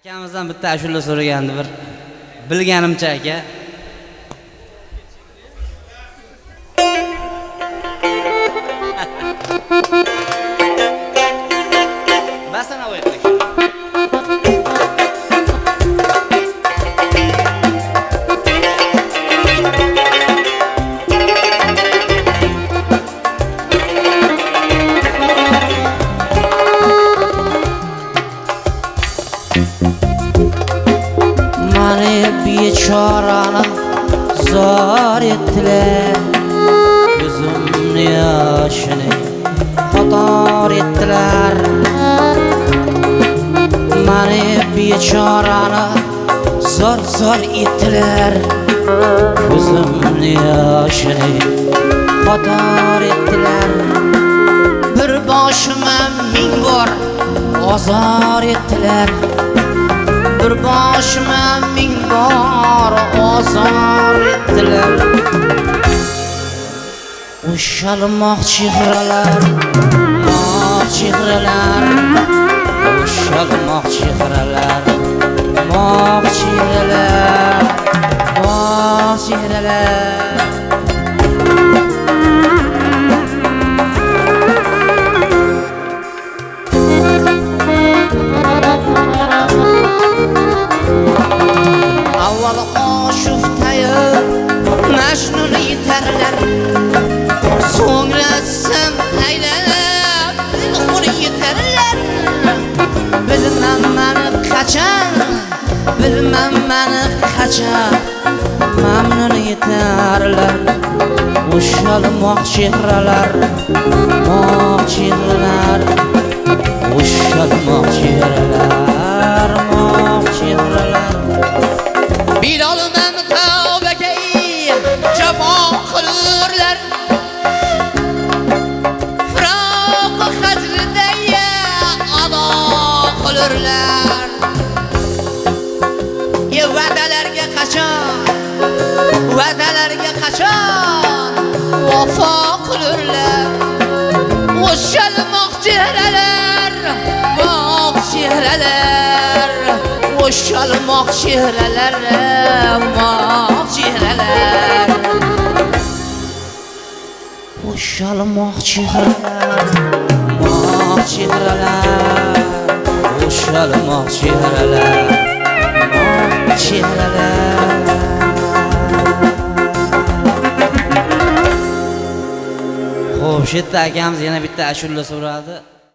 Akamizdan bitta ashula so'ragandi bir bilganimcha aka. Basana o'yqlik. Mani bechorani zor ettilar, ko'zimni yoshini xator ettilar. Mani bechorani zor ettilar, ko'zimni yoshini xator ettilar. Bir boshima ming bor ozor ettilar, bir boshima ming bor ozor ettilar. O'shalmoq chehralar, moq chehralar, o'shalmoq chehralar, moq chehralar, moq chehralar. Avval oşuftayı Mecnun yeterler, so'ngra sim aylanib Dilxur yeterler. Bilmem meni qachon, bilmem meni qachon mamnun yeterler. O'shalmoq chehralar, moq chehralar, o'shalmoq chehralar, moq chehralar. Bilolman tavbaga jafo qilurlar, firoq hajrida ado qilurlar. Va'dalarga qachon, va'dalarga qachon vafo qilurlar. O'shalmoq chehralar, moq chehralar, o'shalmoq chehralar, moq chehralar. O'shalmoq chehralar, moq chehralar, o'shalmoq chehralar, moq chehralar. Xo'p, shu yerda akamiz yana bitta ashula so'radi.